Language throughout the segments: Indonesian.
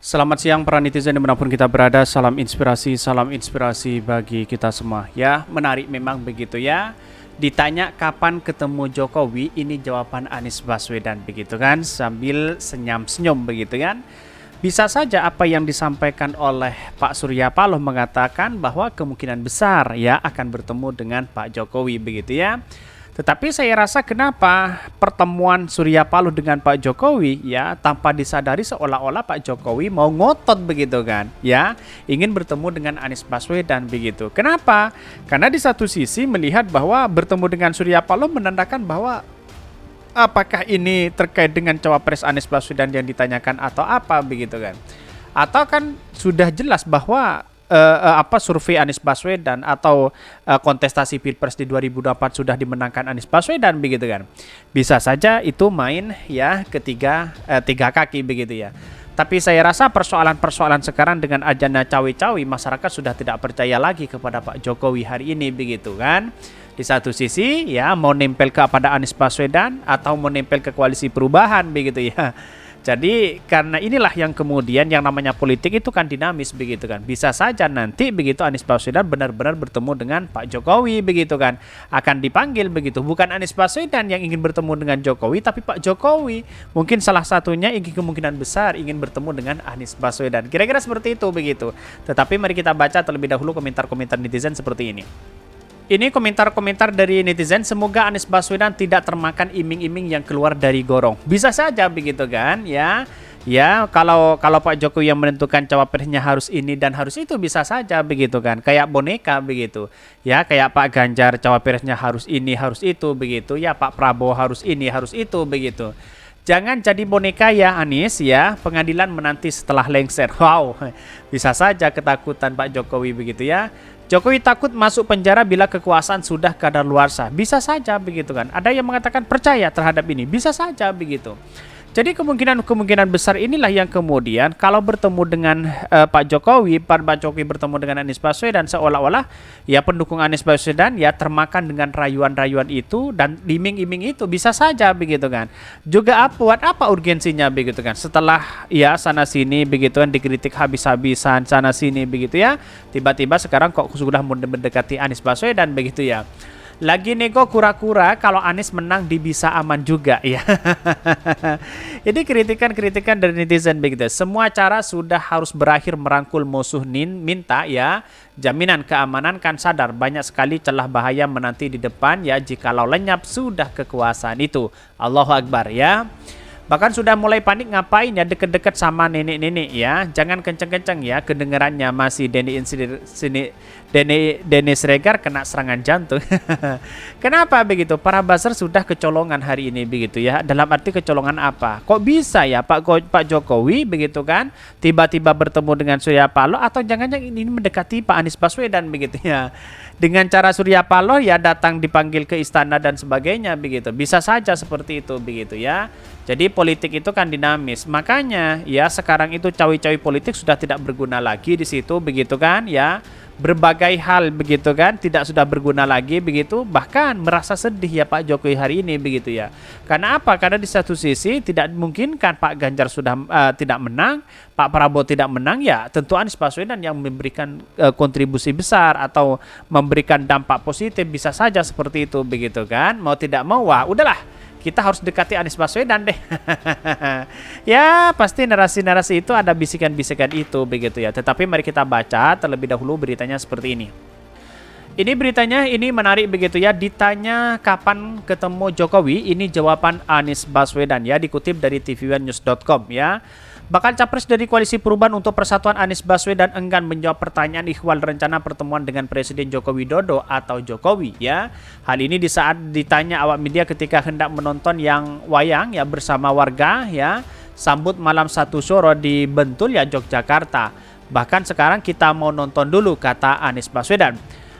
Selamat siang para netizen dimanapun kita berada, salam inspirasi bagi kita semua. Ya, menarik memang begitu ya. Ditanya kapan ketemu Jokowi, ini jawaban Anies Baswedan begitu kan, sambil senyum-senyum begitu kan. Bisa saja apa yang disampaikan oleh Pak Surya Paloh mengatakan bahwa kemungkinan besar ya akan bertemu dengan Pak Jokowi begitu ya. Tetapi saya rasa kenapa pertemuan Surya Paloh dengan Pak Jokowi ya tanpa disadari seolah-olah Pak Jokowi mau ngotot begitu kan ya, ingin bertemu dengan Anies Baswedan begitu. Kenapa? Karena di satu sisi melihat bahwa bertemu dengan Surya Paloh menandakan bahwa apakah ini terkait dengan cawapres Anies Baswedan yang ditanyakan atau apa begitu kan. Atau kan sudah jelas bahwa survei Anies Baswedan atau kontestasi Pilpres di 2024 sudah dimenangkan Anies Baswedan begitu kan. Bisa saja itu main ya tiga kaki begitu ya. Tapi saya rasa persoalan-persoalan sekarang dengan ajana cawe-cawe masyarakat sudah tidak percaya lagi kepada Pak Jokowi hari ini begitu kan. Di satu sisi ya mau nempel kepada Anies Baswedan atau mau nempel ke koalisi perubahan begitu ya. Jadi karena inilah yang kemudian yang namanya politik itu kan dinamis begitu kan. Bisa saja nanti begitu Anies Baswedan benar-benar bertemu dengan Pak Jokowi begitu kan. Akan dipanggil begitu. Bukan Anies Baswedan yang ingin bertemu dengan Jokowi, tapi Pak Jokowi. Mungkin salah satunya ingin kemungkinan besar ingin bertemu dengan Anies Baswedan. Kira-kira seperti itu begitu. Tetapi mari kita baca terlebih dahulu komentar-komentar netizen seperti ini. Ini komentar-komentar dari netizen, semoga Anies Baswedan tidak termakan iming-iming yang keluar dari gorong. Bisa saja begitu kan ya. Ya, kalau Pak Jokowi yang menentukan cawapresnya harus ini dan harus itu bisa saja begitu kan. Kayak boneka begitu. Ya, kayak Pak Ganjar cawapresnya harus ini, harus itu begitu. Ya, Pak Prabowo harus ini, harus itu begitu. Jangan jadi boneka ya Anies ya, pengadilan menanti setelah lengser. Wow, bisa saja ketakutan Pak Jokowi begitu ya. Jokowi takut masuk penjara bila kekuasaan sudah kadaluarsa. Bisa saja begitu kan. Ada yang mengatakan percaya terhadap ini. Bisa saja begitu. Jadi kemungkinan besar inilah yang kemudian kalau bertemu dengan Pak Jokowi bertemu dengan Anies Baswedan seolah-olah ya pendukung Anies Baswedan ya termakan dengan rayuan-rayuan itu dan iming-iming itu bisa saja begitu kan. Juga buat apa urgensinya begitu kan. Setelah ya sana sini begitu kan dikritik habis-habisan sana sini begitu ya. Tiba-tiba sekarang kok sudah mendekati Anies Baswedan begitu ya. Lagi nego kura-kura kalau Anies menang di bisa aman juga ya. Jadi kritikan-kritikan dari netizen begitu. Semua cara sudah harus berakhir merangkul musuh minta ya. Jaminan keamanan kan sadar banyak sekali celah bahaya menanti di depan ya jikalau lenyap sudah kekuasaan itu. Allahu Akbar ya. Bahkan sudah mulai panik ngapain ya deket-deket sama nenek-nenek ya. Jangan kenceng-kenceng ya kedengarannya masih Denny Sregar kena serangan jantung. Kenapa begitu? Para buzzer sudah kecolongan hari ini begitu ya. Dalam arti kecolongan apa? Kok bisa ya Pak Jokowi begitu kan tiba-tiba bertemu dengan Surya Paloh atau jangan-jangan ini mendekati Pak Anies Baswedan begitu ya. Dengan cara Surya Paloh ya datang dipanggil ke istana dan sebagainya begitu. Bisa saja seperti itu begitu ya. Jadi politik itu kan dinamis. Makanya ya sekarang itu cawi-cawi politik sudah tidak berguna lagi di situ begitu kan ya. Berbagai hal begitu kan tidak sudah berguna lagi begitu, bahkan merasa sedih ya Pak Jokowi hari ini begitu ya. Karena apa? Karena di satu sisi tidak memungkinkan Pak Ganjar sudah tidak menang, Pak Prabowo tidak menang ya tentu Anies Baswedan yang memberikan kontribusi besar atau memberikan dampak positif bisa saja seperti itu begitu kan. Mau tidak mau wah udahlah kita harus dekati Anies Baswedan deh. Ya pasti narasi-narasi itu ada bisikan-bisikan itu begitu ya. Tetapi mari kita baca terlebih dahulu beritanya seperti ini. Ini beritanya ini menarik begitu ya. Ditanya kapan ketemu Jokowi, ini jawaban Anies Baswedan ya, dikutip dari tv1news.com ya. Bakal capres dari Koalisi Perubahan untuk Persatuan Anies Baswedan enggan menjawab pertanyaan ikhwal rencana pertemuan dengan Presiden Joko Widodo atau Jokowi ya. Hal ini di saat ditanya awak media ketika hendak menonton yang wayang ya bersama warga ya sambut malam 1 Syuro di Bentul ya Yogyakarta. Bahkan sekarang kita mau nonton dulu kata Anies Baswedan.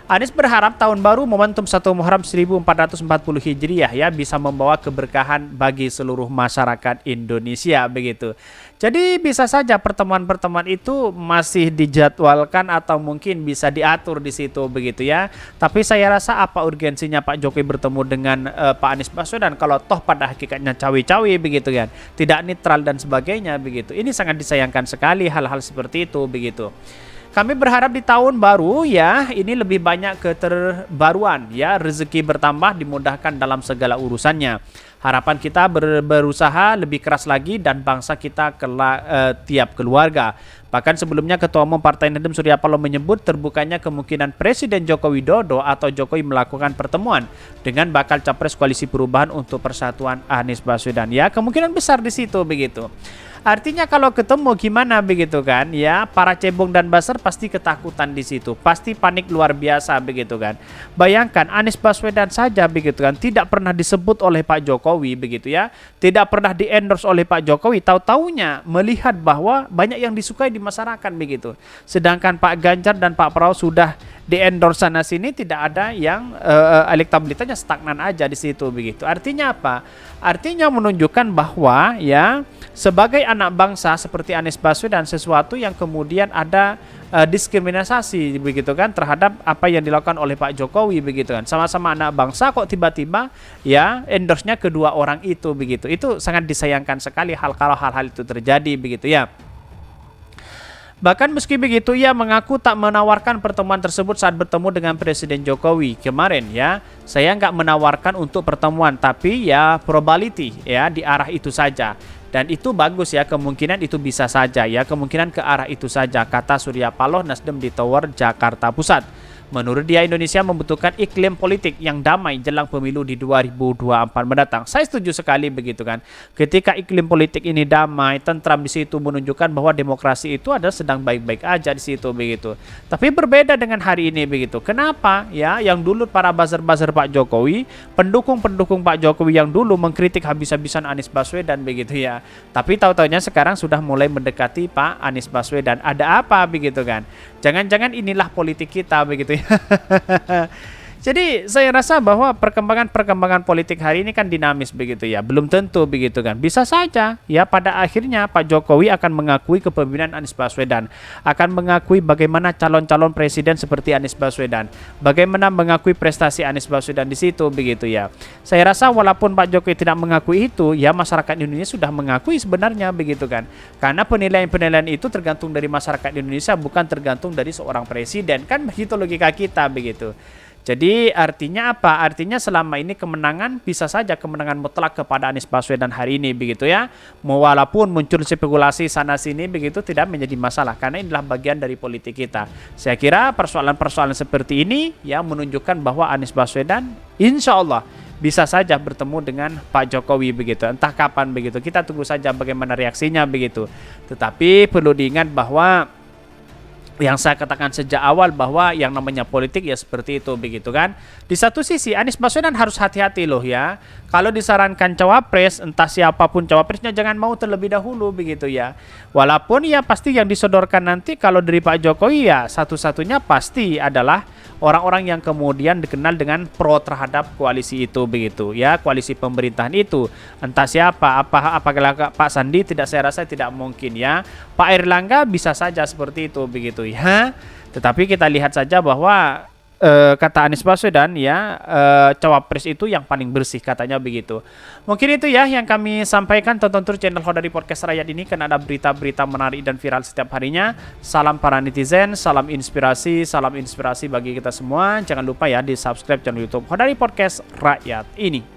Anies berharap tahun baru momentum 1 Muharram 1440 Hijriah ya bisa membawa keberkahan bagi seluruh masyarakat Indonesia begitu. Jadi bisa saja pertemuan-pertemuan itu masih dijadwalkan atau mungkin bisa diatur di situ begitu ya. Tapi saya rasa apa urgensinya Pak Jokowi bertemu dengan Pak Anies Baswedan kalau toh pada hakikatnya cawe-cawe begitu kan. Tidak netral dan sebagainya begitu. Ini sangat disayangkan sekali hal-hal seperti itu begitu. Kami berharap di tahun baru ya ini lebih banyak keterbaruan ya, rezeki bertambah, dimudahkan dalam segala urusannya. Harapan kita berusaha lebih keras lagi dan bangsa kita tiap keluarga. Bahkan sebelumnya Ketua Umum Partai Nasdem Surya Paloh menyebut terbukanya kemungkinan Presiden Joko Widodo atau Jokowi melakukan pertemuan dengan bakal capres Koalisi Perubahan untuk Persatuan Anies Baswedan. Ya, kemungkinan besar di situ begitu. Artinya kalau ketemu gimana begitu kan ya, para cebong dan buzzer pasti ketakutan di situ, pasti panik luar biasa begitu kan. Bayangkan Anies Baswedan saja begitu kan tidak pernah disebut oleh Pak Jokowi begitu ya, tidak pernah di-endorse oleh Pak Jokowi, tahu-taunya melihat bahwa banyak yang disukai di masyarakat begitu. Sedangkan Pak Ganjar dan Pak Prabowo sudah di-endorse sana sini, tidak ada yang elektabilitasnya stagnan aja di situ begitu. Artinya apa? Artinya menunjukkan bahwa ya sebagai anak bangsa seperti Anies Baswedan sesuatu yang kemudian ada diskriminasi begitu kan terhadap apa yang dilakukan oleh Pak Jokowi begitu kan. Sama-sama anak bangsa kok tiba-tiba ya endorse-nya kedua orang itu begitu. Itu sangat disayangkan sekali kalau hal-hal itu terjadi begitu ya. Bahkan meski begitu ia mengaku tak menawarkan pertemuan tersebut saat bertemu dengan Presiden Jokowi kemarin ya. Saya nggak menawarkan untuk pertemuan tapi ya probability ya di arah itu saja. Dan itu bagus ya, kemungkinan itu bisa saja ya, kemungkinan ke arah itu saja, kata Surya Paloh Nasdem di Tower Jakarta Pusat. Menurut dia Indonesia membutuhkan iklim politik yang damai jelang pemilu di 2024 mendatang. Saya setuju sekali begitu kan. Ketika iklim politik ini damai, tentram di situ menunjukkan bahwa demokrasi itu adalah sedang baik-baik aja di situ begitu. Tapi berbeda dengan hari ini begitu. Kenapa? Ya, yang dulu para buzzer-buzzer Pak Jokowi, pendukung-pendukung Pak Jokowi yang dulu mengkritik habis-habisan Anies Baswedan begitu ya. Tapi tahu-taunya sekarang sudah mulai mendekati Pak Anies Baswedan. Ada apa begitu kan? Jangan-jangan inilah politik kita begitu ya. Jadi saya rasa bahwa perkembangan politik hari ini kan dinamis begitu ya. Belum tentu begitu kan. Bisa saja ya pada akhirnya Pak Jokowi akan mengakui kepemimpinan Anies Baswedan, akan mengakui bagaimana calon-calon presiden seperti Anies Baswedan, bagaimana mengakui prestasi Anies Baswedan di situ begitu ya. Saya rasa walaupun Pak Jokowi tidak mengakui itu, ya masyarakat Indonesia sudah mengakui sebenarnya begitu kan. Karena penilaian-penilaian itu tergantung dari masyarakat Indonesia, bukan tergantung dari seorang presiden. Kan begitu logika kita begitu. Jadi artinya apa? Artinya selama ini kemenangan bisa saja kemenangan mutlak kepada Anies Baswedan hari ini begitu ya. Walaupun muncul spekulasi sana sini begitu tidak menjadi masalah karena inilah bagian dari politik kita. Saya kira persoalan-persoalan seperti ini ya menunjukkan bahwa Anies Baswedan insya Allah bisa saja bertemu dengan Pak Jokowi begitu. Entah kapan begitu. Kita tunggu saja bagaimana reaksinya begitu. Tetapi perlu diingat bahwa yang saya katakan sejak awal bahwa yang namanya politik ya seperti itu begitu kan. Di satu sisi Anies Baswedan harus hati-hati loh ya. Kalau disarankan cawapres, entah siapapun cawapresnya jangan mau terlebih dahulu begitu ya. Walaupun ya pasti yang disodorkan nanti kalau dari Pak Jokowi ya satu-satunya pasti adalah orang-orang yang kemudian dikenal dengan pro terhadap koalisi itu begitu ya, koalisi pemerintahan itu. Entah siapa, apakah Pak Sandi saya rasa tidak mungkin ya. Pak Erlangga bisa saja seperti itu begitu ya. Tetapi kita lihat saja bahwa kata Anies Baswedan ya cawapres itu yang paling bersih katanya begitu. Mungkin itu ya yang kami sampaikan. Tonton terus channel Khodari Podcast Rakyat ini karena ada berita-berita menarik dan viral setiap harinya. Salam para netizen, salam inspirasi bagi kita semua. Jangan lupa ya di subscribe channel YouTube Khodari Podcast Rakyat ini.